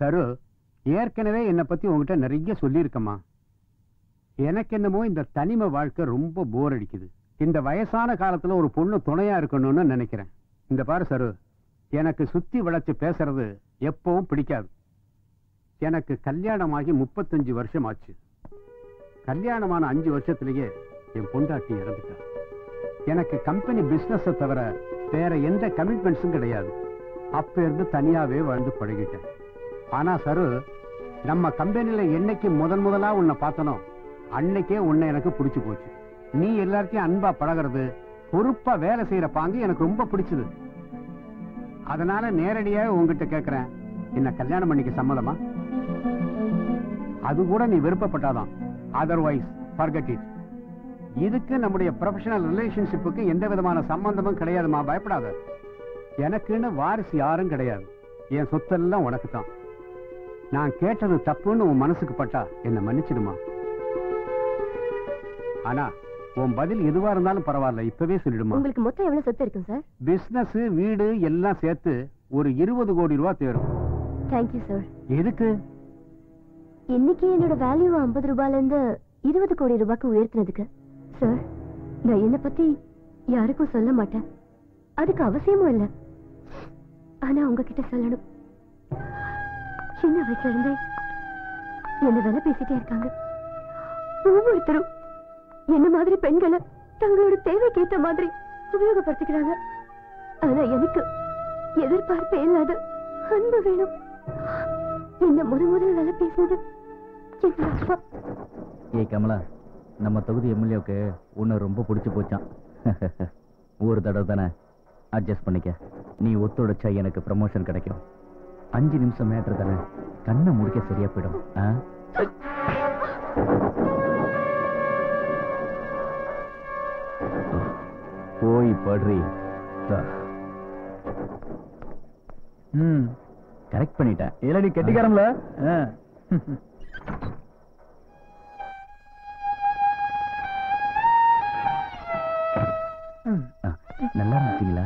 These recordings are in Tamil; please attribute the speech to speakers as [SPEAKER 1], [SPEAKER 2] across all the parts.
[SPEAKER 1] சரு, ஏற்கனவே என்னை பத்தி உங்ககிட்ட நிறைய சொல்லியிருக்கம்மா. எனக்கு என்னமோ இந்த தனிமை வாழ்க்கை ரொம்ப போர் அடிக்குது. இந்த வயசான காலத்துல ஒரு பொண்ணு துணையா இருக்கணும்னு நினைக்கிறேன். இந்த பாரு சரு, எனக்கு சுத்தி வளைச்சு பேசுறது எப்பவும் பிடிக்காது. எனக்கு கல்யாணமாகி 35 வருஷம் ஆச்சு. கல்யாணமான 5 வருஷத்திலேயே என் பொண்டாட்டி இறந்துட்டா. எனக்கு கம்பெனி பிசினஸ் தவிர வேற எந்த கமிட்மெண்ட்ஸும் கிடையாது. அப்ப இருந்து தனியாவே வாழ்ந்து பழகிட்டேன். ஆனா சரு, நம்ம கம்பெனில என்னைக்கு முதலா உன்னை பார்த்தனோ அன்னைக்கே உன்னை எனக்கு பிடிச்சு போச்சு. நீ எல்லாத்தையும் அன்பா பழகிறது, பொறுப்பா வேலை செய்யற பாங்கு எனக்கு ரொம்ப பிடிச்சது. அதனால நேரடியாக உங்ககிட்ட கேட்கிறேன், என்ன கல்யாணம் பண்ணிக்க சம்மதமா? அது கூட நீ விருப்பப்பட்டாதான். Otherwise forget it. இதுக்கு நம்முடைய ப்ரொஃபஷனல் ரிலேஷன்ஷிப்புக்கு எந்த விதமான சம்பந்தமும் கிடையாதுமா, பயப்படாத. எனக்குன்னு வாரிசு யாரும் கிடையாது. என் சொத்தெல்லாம் உனக்கு தான். நான் கேட்டது தப்புன்னு உன் மனசுக்கு பட்டா என்ன மன்னிச்சிடுமா. ஆனா உன் பதில் எதுவா இருந்தாலும் பரவாயில்ல, இப்பவே சொல்லிடுமா.
[SPEAKER 2] உங்களுக்கு மொத்தம் எவ்வளவு சொத்து இருக்கும் சார்?
[SPEAKER 1] பிசினஸ், வீடு எல்லாம் சேர்த்து ஒரு 20 கோடி ரூபாய் தேரும்.
[SPEAKER 2] Thank you sir.
[SPEAKER 1] எதுக்கு?
[SPEAKER 2] இன்னைக்கு என்னோட வேல்யூ 50 ரூபாயில இருந்து 20 கோடி ரூபாய்க்கு உயர்த்தினதுக்கு. சார், நான் என்ன பத்தி யாருக்கும் சொல்ல மாட்டேன், அதுக்கு அவசியமும் இல்லை. ஆனா உங்ககிட்ட சொல்லணும். சின்ன வயசுல இருந்தே என்ன வேலை பேசிட்டே இருக்காங்க. ஒவ்வொருத்தரும் என்ன மாதிரி பெண்களை தங்களோட தேவைக்கு ஏற்ற மாதிரி உபயோகப்படுத்திக்கிறாங்க. ஆனா எனக்கு எதிர்பார்ப்பே இல்லாத அன்பு வேணும். என்ன முதல் வேலை பேசுறது எங்க அப்பா.
[SPEAKER 3] ஏய் கமலா, நம்ம தொகுதி எம்எல்ஏவுக்கு உன்னை ரொம்ப பிடிச்சு போச்சான். ஒரு தடவை தானே, அட்ஜஸ்ட் பண்ணிக்க. நீ ஒத்துழைச்சா எனக்கு ப்ரமோஷன் கிடைக்கும். 5 நிமிஷம் மேட்ரு தானே, கண்ணை முடிக்க சரியா போயிடும். போய் படுறி. கரெக்ட் பண்ணிட்டேன். இல்ல நீ கெட்டிக்காரம்ல. நல்லா இருந்துச்சுங்களா?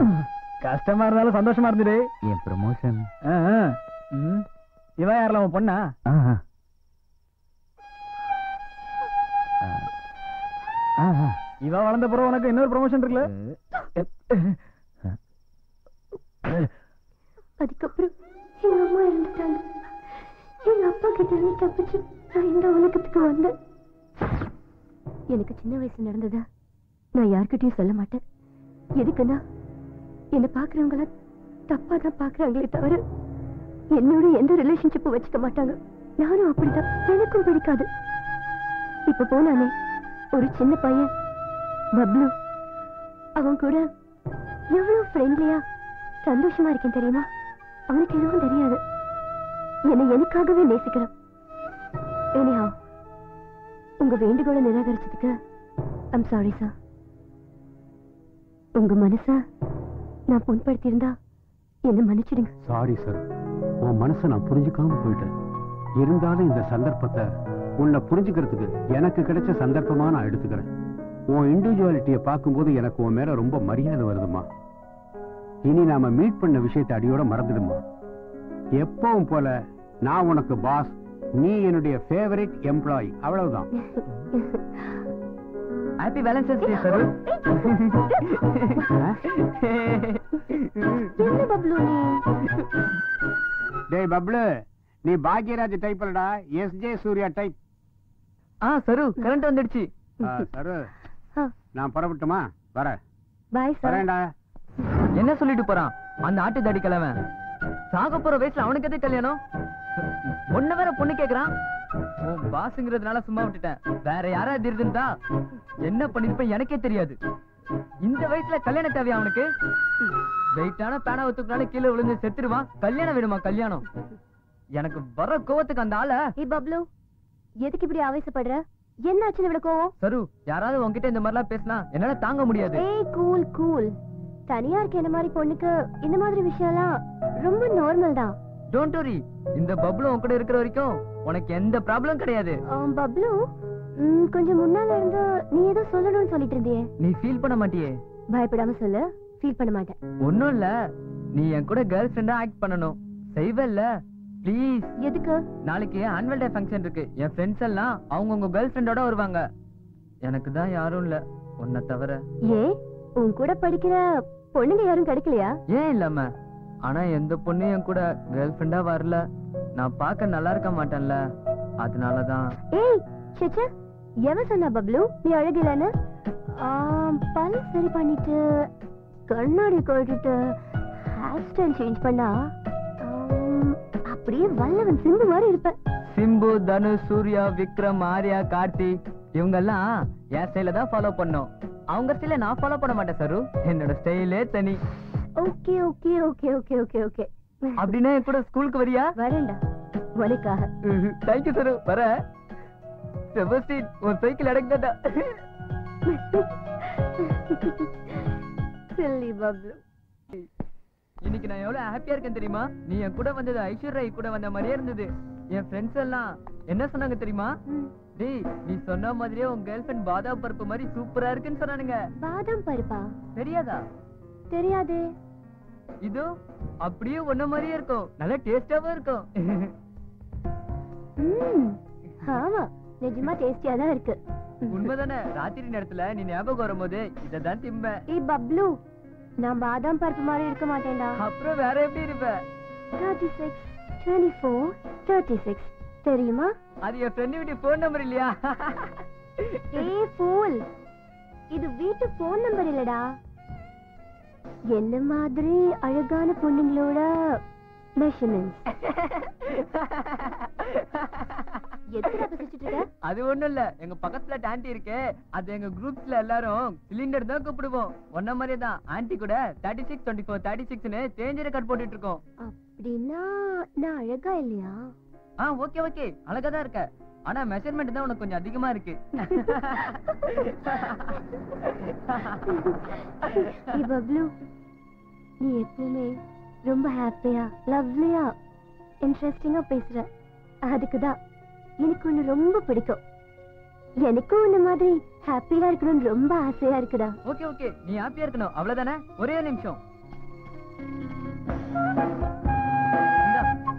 [SPEAKER 4] கஷ்டமா இருந்தாலும் சந்தோஷமா இருந்துடு.
[SPEAKER 3] என் ப்ரமோஷன்.
[SPEAKER 4] இவன் யாரெல்லாம் உன் பொண்ணா? இவ வளர்ந்த பிறகு உனக்கு இன்னொரு ப்ரமோஷன் இருக்குல்ல?
[SPEAKER 2] அதுக்கப்புறம் எங்க அம்மா இறந்துட்டாங்க. எங்க அப்பா கிட்ட இருந்து தப்பிச்சு நான் இந்த உலகத்துக்கு வந்தேன். எனக்கு சின்ன வயசு நடந்ததா நான் யார்கிட்டயும் சொல்ல மாட்டேன். எதுக்குன்னா என்ன பாக்குறவங்கள தப்பா தான் பாக்குறாங்களே தவிர என்னோட எந்த ரிலேஷன்ஷிப்பும் வச்சுக்க மாட்டாங்க. நானும் அப்படிதான், எனக்கும் பிடிக்காது. இப்ப போனானே ஒரு சின்ன பையன் பப்ளு, அவன் கூட எவ்வளவு ஃப்ரெண்ட்லியா சந்தோஷமா இருக்கேன் தெரியுமா? அவனுக்கு எதுவும் தெரியாது. என்னை எனக்காகவே நேசிக்கிறான். ஏனியா, உங்க வேண்டுகோளை நிராகரிச்சதுக்கு ஐம் சாரி சார். உங்க மனச நான் புண்படுத்தி இருந்தா என்ன மன்னிச்சிடுங்க.
[SPEAKER 1] சாரி சார், உன் மனசை நான் புரிஞ்சுக்காம போயிட்டேன். இருந்தாலும் இந்த சந்தர்ப்பத்தை உன்னை புரிஞ்சுக்கிறதுக்கு எனக்கு கிடைச்ச சந்தர்ப்பமா நான் எடுத்துக்கிறேன். உன் இண்டிவிஜுவாலிட்டியை பார்க்கும்போது எனக்கு உன் மேல ரொம்ப மரியாதை வருதுமா. இனி நாம மீட் பண்ண விஷயத்தை அடியோட மறந்துடுமா. எப்பவும் போல நான் உனக்கு பாஸ், நீ என்னுடைய ஃபேவரட் எம்ப்ளாயி, அவ்வளவுதான்.
[SPEAKER 4] Happy Valentine's day sir.
[SPEAKER 2] என்ன பப்ளு நீ?
[SPEAKER 1] டேய் பப்ளு, நீ பாக்யராஜ் டைப் இல்லடா, எஸ்ஜே சூர்யா டைப்.
[SPEAKER 4] சரு, கரண்ட் வந்துடுச்சு.
[SPEAKER 1] சரு, நான் புறப்பட்டுமா? வர.
[SPEAKER 2] Bye sir.
[SPEAKER 1] வரேன்டா.
[SPEAKER 4] என்ன சொல்லிட்டு போறான் அந்த ஆட்டு தாடி கிழவன்? சாக போற வயசுல அவனுக்கு எது கல்யாணம்? ஒன்ன வேற பொண்ணு கேக்குறான். உன் பாஸ்ங்கிறதுனால சும்மா விட்டுட்டேன். வேற யாராவது இருந்தா என்ன பண்ணிருப்பேன் எனக்கே தெரியாது. இந்த வயசுல கல்யாணம் தேவையா அவனுக்கு? வெயிட்டான பேனா ஒத்துக்குனால கீழே விழுந்து செத்துருவான். கல்யாணம் விடுமா கல்யாணம்? எனக்கு வர கோவத்துக்கு அந்த ஆள.
[SPEAKER 2] பப்ளு, எதுக்கு இப்படி ஆவேசப்படுற? என்ன ஆச்சு இவ்வளவு கோவம்?
[SPEAKER 4] சரு, யாராவது உன்கிட்ட இந்த மாதிரிலாம் பேசினா என்னால தாங்க முடியாது.
[SPEAKER 2] ஏய் கூல் கூல். தனியா இருக்க என்ன மாதிரி பொண்ணுக்கு இந்த மாதிரி விஷயம்லாம் ரொம்ப நார்மல் தான்.
[SPEAKER 4] டோன்ட் வரி, இந்த பப்ளு உன் கூட இருக்கிற வரைக்கும் உனக்கு எந்த ப்ராப்ளம் கிடையாது.
[SPEAKER 2] பப்ளு, கொஞ்சம் முன்னால இருந்து நீ ஏதோ சொல்லணும்னு சொல்லிட்டு இருந்தியே.
[SPEAKER 4] நீ ஃபீல் பண்ண மாட்டியே?
[SPEAKER 2] பயப்படாம சொல்லு. ஃபீல் பண்ண மாட்டேன்.
[SPEAKER 4] ஒண்ணும் இல்ல, நீ என் கூட கேர்ள் ஃப்ரெண்டா ஆக்ட் பண்ணணும். செய்வல்ல? ப்ளீஸ்.
[SPEAKER 2] எதுக்கு?
[SPEAKER 4] நாளைக்கு ஆனுவல் டே ஃபங்க்ஷன் இருக்கு. என் ஃப்ரெண்ட்ஸ் எல்லாம் அவங்க கேர்ள் ஃப்ரெண்டோட வருவாங்க. எனக்கு தான் யாரும் இல்ல உன்னை தவிர.
[SPEAKER 2] ஏன் உன் கூட படிக்கிற பொண்ணுங்க யாரும் கிடைக்கலையா?
[SPEAKER 4] ஏன் இல்லாம, ஆனா எந்த பொண்ணு என் கூட கேர்ள் ஃப்ரெண்டா வரல. நான் பார்க்க நல்லா இருக்க மாட்டேன்ல, அதனாலதான்.
[SPEAKER 2] ஏய் சேச்சே, எவன் சொன்னா பப்ளு நீ அழகிலன்னு? பல்ல சரி பண்ணிட்டு கண்ணாடி கழட்டிட்டு ஹேர் ஸ்டைல் சேஞ்ச் பண்ணா அப்படியே வல்லவன் சிம்பு மாதிரி இருப்ப.
[SPEAKER 4] சிம்பு, தனுஷ், சூர்யா, விக்ரம், ஆர்யா, கார்த்திக் இவங்க எல்லாம் என் ஸ்டைல தான் ஃபாலோ பண்ணோம். அவங்க ஸ்டைல நான் ஃபாலோ பண்ண மாட்டேன் சரு. என்னோட ஸ்டைலே தனி.
[SPEAKER 2] Okay okay okay okay okay okay.
[SPEAKER 4] அப்படின்னா என் கூட ஸ்கூலுக்கு வரியா?
[SPEAKER 2] வரேன்டா உனக்காக.
[SPEAKER 4] தேங்க்யூ சரு. வர செபஸ்டின் உன் சைக்கிள் அடக்குதாடா.
[SPEAKER 2] சில்லி பப்ளு.
[SPEAKER 4] இன்னைக்கு நான் எவ்வளவு ஹாப்பியா இருக்கேன் தெரியுமா? நீ என் கூட வந்தது ஐஸ்வர்யா கூட வந்த மாதிரியே இருந்தது. என் ஃப்ரெண்ட்ஸ் எல்லாம் என்ன சொன்னாங்க தெரியுமா? டேய், நீ சொன்ன மாதிரியே உன் கேர்ள் ஃப்ரெண்ட் பாதாம் பருப்பு மாதிரி சூப்பரா இருக்குன்னு சொன்னானுங்க.
[SPEAKER 2] பாதாம் பருப்பா?
[SPEAKER 4] தெரியாதா?
[SPEAKER 2] தெரியாதே.
[SPEAKER 4] இதோ அப்படியே ஒன்ன மாதிரியே இருக்கும், நல்ல டேஸ்டாவும் இருக்கும்.
[SPEAKER 2] ஆமா, நிஜமா டேஸ்டியா தான் இருக்கு.
[SPEAKER 4] உண்மைதானே? ராத்திரி நேரத்துல நீ ஞாபகம் வரும்போது இததான் திம்ப.
[SPEAKER 2] ஏய் பப்ளு, நான் பாதாம் பருப்பு மாதிரி இருக்க மாட்டேன்டா.
[SPEAKER 4] அப்புறம் வேற எப்படி இருப்ப?
[SPEAKER 2] 36 24 36 தெரியுமா?
[SPEAKER 4] அது என் ஃப்ரெண்ட் வீட்டு போன் நம்பர் இல்லையா?
[SPEAKER 2] ஏய் ஃபூல், இது வீட்டு போன் நம்பர் இல்லடா. என்ன மாதிரி அழகான பொண்ணுங்களோட மெஷர்மென்ட்ஸ். எதுக்கு பேசிட்டு இருக்க?
[SPEAKER 4] அது ஒண்ணும் இல்ல, எங்க பக்கத்துல ஆன்ட்டி இருக்கு. அது எங்க குரூப்ஸ்ல எல்லாரும் சிலிண்டர் தான் கூப்பிடுவோம். ஒன்ன மாதிரியே தான் ஆன்ட்டி கூட 36 24 36ன்னு சேஞ்ச் ரெக்கார்ட் போட்டுட்டு இருக்கோம்.
[SPEAKER 2] அப்படின்னா நான் அழகா இல்லையா?
[SPEAKER 4] ஓகே ஓகே, அழகா தான் இருக்க. ஆனா மெஷர்மென்ட் தான் உனக்கு கொஞ்சம் அதிகமா இருக்கு.
[SPEAKER 2] பப்ளு, நீ எப்பவுமே ரொம்ப ஹாப்பியா லவ்லியா இன்ட்ரெஸ்டிங்கா பேசுற. அதுக்குதான் எனக்கு உன்னை ரொம்ப பிடிக்கும். எனக்கும் உன்ன மாதிரி ஹாப்பியா இருக்கணும்னு ரொம்ப ஆசையா இருக்குடா.
[SPEAKER 4] ஓகே ஓகே, நீ ஹாப்பியா இருக்கணும் அவ்வளவுதானே? ஒரே நிமிஷம்.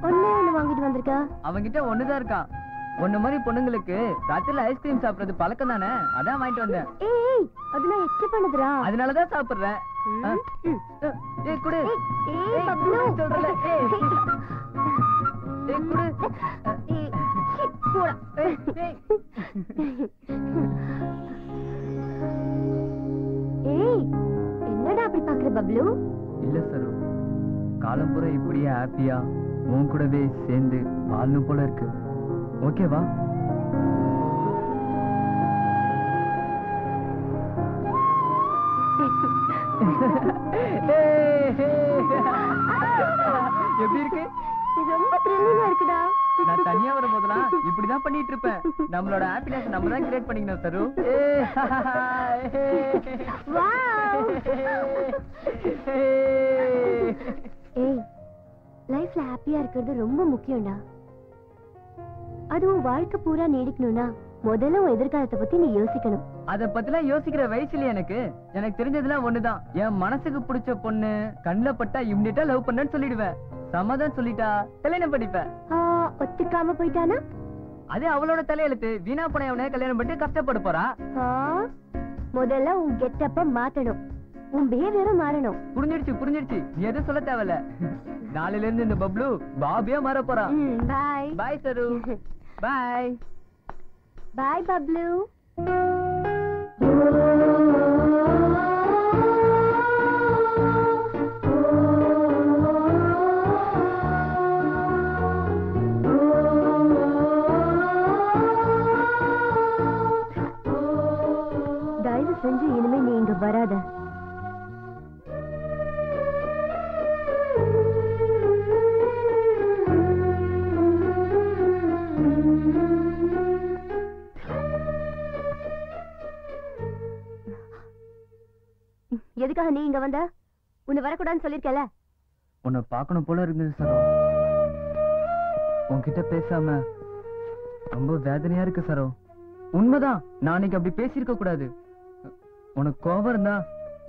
[SPEAKER 2] ஒன்னு வாங்கிட்டு வந்திருக்கா?
[SPEAKER 4] அவங்கிட்ட ஒண்ணுதான் இருக்கா. ஒண்ணு மாதிரி பொண்ணுங்களுக்கு ராத்திரில ஐஸ்கிரீம் சாப்பிடுறது பழக்கம் தானே, அதான் வாங்கிட்டு வந்தேன்.
[SPEAKER 2] ஏய், அது நான் எக்ஸ்பெக்ட் பண்ணதுடா.
[SPEAKER 4] அதனாலதான் சாப்பிடுறேன். ஏய் குடு.
[SPEAKER 2] ஏய் பப்ளு
[SPEAKER 4] சொல்றல. ஏய் குடு.
[SPEAKER 2] ஏய் போடா. ஏய், என்னடா அப்படி பாக்குற பப்ளு?
[SPEAKER 4] இல்ல சரு, காலம் பூரா இப்படியே ஹாப்பியா உன் கூடவே சேர்ந்து வாழணும் போல இருக்கு. ஓகேவா? எப்படி இருக்கு?
[SPEAKER 2] ரொம்ப த்ரில்லிங்கா இருக்குடா.
[SPEAKER 4] நான் தனியா வரும்போதெல்லாம் இப்படிதான் பண்ணிட்டு இருப்பேன். நம்மளோட ஹாப்பினஸ் நம்ம தான் கிரியேட் பண்ணிக்கணும் சரு.
[SPEAKER 2] ஏய், லைஃப்ல ஹாப்பியா இருக்கிறது ரொம்ப முக்கியம்டா. அதுவும் வாழ்க்கை பூரா நீடிக்கணும்னா முதல்ல உன் எதிர்காலத்தை பத்தி நீ யோசிக்கணும்.
[SPEAKER 4] அத பத்திலாம் யோசிக்கிற வயசுல எனக்கு தெரிஞ்சதுலாம் ஒண்ணுதான். என் மனசுக்கு பிடிச்ச பொண்ணு கண்ணுல பட்டா இம்மிடியா லவ் பண்ணேன்னு சொல்லிடுவேன். சமாதானம் சொல்லிட்டா கல்யாணம் பண்ணிப்பேன்.
[SPEAKER 2] ஒத்துக்காம போயிட்டானா
[SPEAKER 4] அது அவளோட தலையெழுத்து. வீணா போனவனே கல்யாணம் பண்ணி கஷ்டப்பட போறா.
[SPEAKER 2] முதல்ல உன் கெட்டப்ப மாத்தணும், உன் பிஹேவியரும் மாறணும்.
[SPEAKER 4] புரிஞ்சிடுச்சு. நீ எதுவும் சொல்ல தேவையில்ல. நாளையில இருந்து இந்த பப்ளு பாபியா மாற போறான்.
[SPEAKER 2] பாய்
[SPEAKER 4] பாய் சரு. பாய்
[SPEAKER 2] பாய் பப்ளு. தயவு செஞ்சு இனிமே நீ இங்க வராத. எதுக்காக நீ இங்க வந்த? உன்னை வரக்கூடாதுன்னு சொல்லிருக்கல.
[SPEAKER 4] உன்னை பார்க்கணும் போல இருந்தது சரோ. உன்கிட்ட பேசாம ரொம்ப வேதனையா இருக்கு சரோ. உண்மைதான், நான் அன்னைக்கு அப்படி பேசியிருக்க கூடாது. உனக்கு கோபம் இருந்தா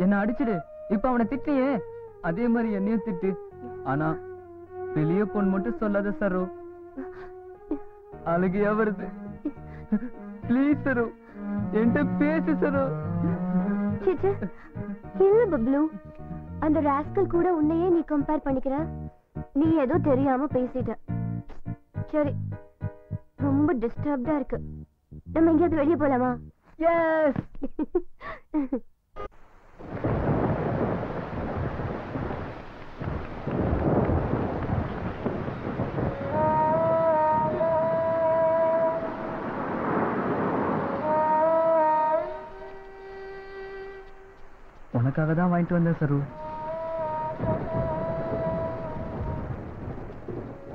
[SPEAKER 4] என்ன அடிச்சிடு. இப்ப அவனை திட்டியே, அதே மாதிரி என்னையும் திட்டு. ஆனா வெளியே போன் மட்டும் சொல்லாத சரோ, அழுகையா வருது. ப்ளீஸ் சரோ, என்கிட்ட பேசு சரோ.
[SPEAKER 2] சிச்சே இல்ல பப்ளு, அந்த ராஸ்கல் கூட உன்னையே நீ கம்பேர் பண்ணிக்கிற. நீ ஏதோ தெரியாம பேசிட்ட. சரி, ரொம்ப டிஸ்டர்ப்டா இருக்கு. நம்ம எங்கேயாவது வெளியே போலாமா?
[SPEAKER 4] எஸ். உனக்காக தான் வாங்கிட்டு வந்தேன் சரு.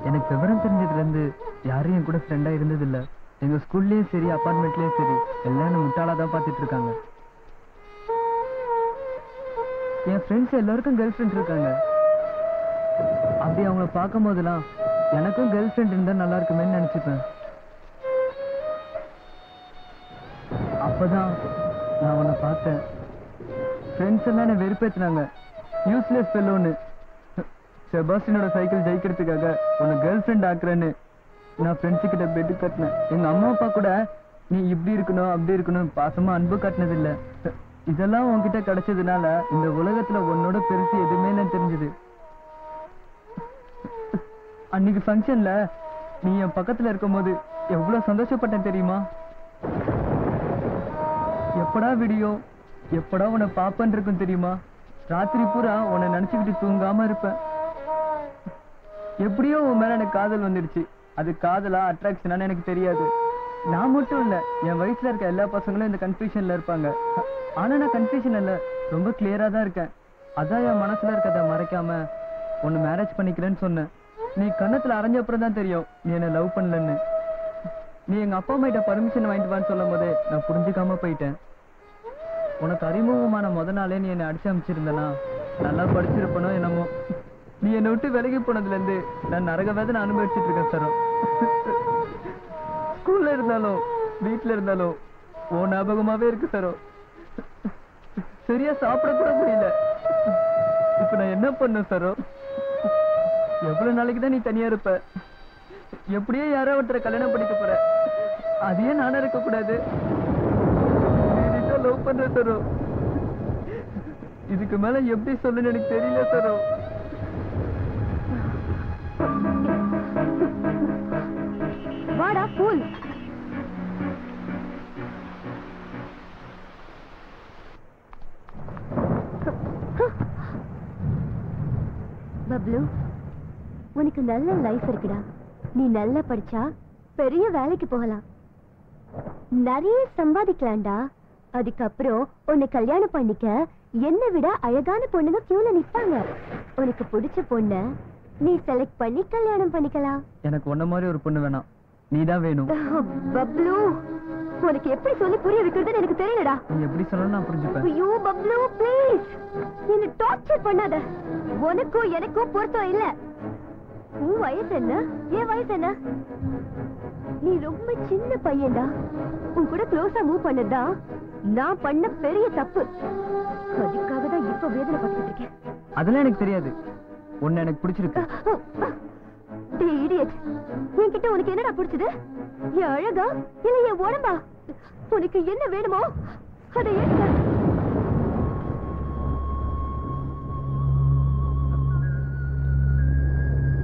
[SPEAKER 4] எனக்கு விவரம் தெரிஞ்சதுல இருந்து யாரும் என் கூட ஃப்ரெண்டா இருந்தது இல்ல. எங்க ஸ்கூல்லயும் சரி அபார்ட்மெண்ட்லயும் சரி எல்லாரும் முட்டாளா தான் பார்த்துட்டு இருக்காங்க. என் ஃப்ரெண்ட்ஸ் எல்லாருக்கும் கேர்ள் ஃப்ரெண்ட் இருக்காங்க. அப்படி அவங்கள பார்க்கும் போதெல்லாம் எனக்கும் கேர்ள் ஃப்ரெண்ட் இருந்தா நல்லா இருக்குமேன்னு நினைச்சுப்பேன். அப்பதான் நான் உன்னை பார்த்தேன். ஃப்ரெண்ட்ஸ் எல்லாம் என்ன வெறுப்பேத்தினாங்க, யூஸ்லெஸ் ஃபெல்லோன்னு. செபாஸ்டினோட சைக்கிள் ஜெயிக்கிறதுக்காக உன்னை கேர்ள் ஃப்ரெண்ட் ஆக்குறேன்னு நான் ஃப்ரெண்ட்ஸு கிட்ட பெட்டு கட்டினேன். எங்க அம்மா அப்பா கூட நீ இப்படி இருக்கணும் அப்படி இருக்கணும் பாசமா அன்பு காட்டினது இல்ல. இதெல்லாம் உன்கிட்ட கிடைச்சதுனால இந்த உலகத்துல உன்னோட பெருசு எதுவுமே இல்லைன்னு தெரிஞ்சது. அன்னைக்கு ஃபங்க்ஷன்ல நீ என் பக்கத்துல இருக்கும் போது எவ்வளவு சந்தோஷப்பட்டேன் தெரியுமா? எப்படா வீடியோ, எப்படா உன்னை பாப்பன்னு இருக்கும் தெரியுமா? ராத்திரி பூரா உன்னை நினைச்சுக்கிட்டு தூங்காம இருப்பேன். எப்படியோ உன் மேல எனக்கு காதல் வந்துடுச்சு. அது காதலா அட்ராக்ஷனான்னு எனக்கு தெரியாது. நான் மட்டும் இல்ல, என் வயசுல இருக்க எல்லா பசங்களும் இந்த கன்ஃபியூஷன்ல இருப்பாங்க. ஆனா நான் கன்ஃபியூஷன் இல்ல, ரொம்ப கிளியரா தான் இருக்கேன். அதான் என் மனசுல இருக்கதை மறைக்காம உன்னை மேரேஜ் பண்ணிக்கிறேன்னு சொன்னேன். நீ கண்ணத்துல அரைஞ்ச அப்புறம் தான் தெரியும் நீ என்ன லவ் பண்ணலன்னு. நீ எங்க அப்பா அம்மா கிட்ட பர்மிஷன் வாங்கிட்டு வான்னு சொல்லும் போதே நான் புரிஞ்சுக்காம போயிட்டேன். உனக்கு அறிமுகமான முத நாளே நீ என்னை அடிச்சு அமைச்சிருந்தனா நல்லா படிச்சிருப்பனோ என்னமோ. நீ என்னை விட்டு விலகி போனதுல இருந்து நான் நரக வேதனை அனுபவிச்சுட்டு இருக்கேன் சரோ. ஸ்கூல்ல இருந்தாலும் வீட்டுல இருந்தாலும் ஓ ஞாபகமாவே இருக்கு சரோ. சரியா சாப்பிட கூட முடியல. இப்ப நான் என்ன பண்ண சரோ? எவ்வளவு நாளைக்கு தான் நீ தனியா இருப்ப? எப்படியே யாரோ ஒருத்தரை கல்யாணம் பண்ணிக்க போற, அதையே நானும் இருக்க கூடாது? லவ் பண்ற சரோ, இதுக்கு மேல எப்படி சொல்லுன்னு எனக்கு தெரியல சரோ.
[SPEAKER 2] வாடா ஃபூல். பப்ளு, உனக்கு நல்ல லைஃப் இருக்குடா. நீ நல்லா படிச்சா பெரிய வேலைக்கு போகலாம், நிறைய சம்பாதிக்கலாம்டா. அதுக்கப்புறம் உன்னை கல்யாணம் பண்ணிக்க என்னை விட அழகான பொண்ணுங்க கியூல நிப்பாங்க. உனக்கு பிடிச்ச பொண்ண நீ செலக்ட் பண்ணி கல்யாணம் பண்ணிக்கலாம்.
[SPEAKER 4] எனக்கு உன்ன மாதிரி ஒரு பொண்ணு வேணாம், நீதான் வேணும்.
[SPEAKER 2] பப்ளு, உனக்கு எப்படி சொல்லி புரிய வைக்கிறதுன்னு எனக்கு தெரியலடா.
[SPEAKER 4] நீ எப்படி சொல்லணும் நான் புரிஞ்சுப்பேன்.
[SPEAKER 2] ஐயோ பப்ளு ப்ளீஸ், என்ன டார்ச்சர் பண்ணாத. உனக்கும் எனக்கும் பொருத்தம் இல்ல. உன் வயசு என்ன, என் வயசு என்ன? நீ ரொம்ப சின்ன பையன்டா. உன் கூட க்ளோஸா மூவ் பண்ணதா நான் பண்ண பெரிய தப்பு. அதுக்காக தான் இப்ப வேதனை பட்டுக்கிட்டு இருக்கேன்.
[SPEAKER 4] அதெல்லாம் எனக்கு தெரியாது. உன்னை எனக்கு பிடிச்சிருக்கு.
[SPEAKER 2] டேய் இடியட், என்கிட்ட உனக்கு என்னடா பிடிச்சது? என் அழகா இல்ல என் உடம்பா? உனக்கு என்ன வேணுமோ அதை எடுக்க.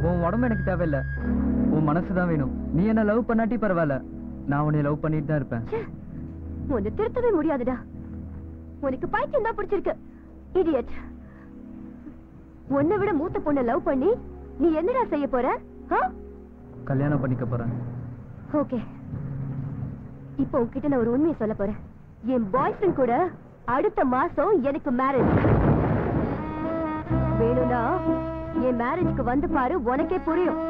[SPEAKER 4] உன் உடம்பு எனக்கு தேவையில்ல, உன் மனசுதான் வேணும். நீ என்ன லவ் பண்ணாட்டி பரவாயில்ல, நான் உன்னை லவ் பண்ணிட்டு தான் இருப்பேன்.
[SPEAKER 2] உன்னை திருத்தவே முடியாதுடா. உனக்கு பைத்தியம் தான் பிடிச்சிருக்கு. இடியட், உன்னை விட மூத்த பொண்ணை லவ் பண்ணி நீ என்னடா செய்ய போற?
[SPEAKER 4] கல்யாணம் பண்ணிக்க போறேன்.
[SPEAKER 2] ஓகே, இப்போ உன்கிட்ட நான் ஒரு உண்மையை சொல்ல போறேன். என் பாய் ஃப்ரெண்ட் கூட அடுத்த மாசம் எனக்கு மேரேஜ். வேணும்னா என் மேரேஜ்க்கு வந்து பாரு, உனக்கே புரியும்.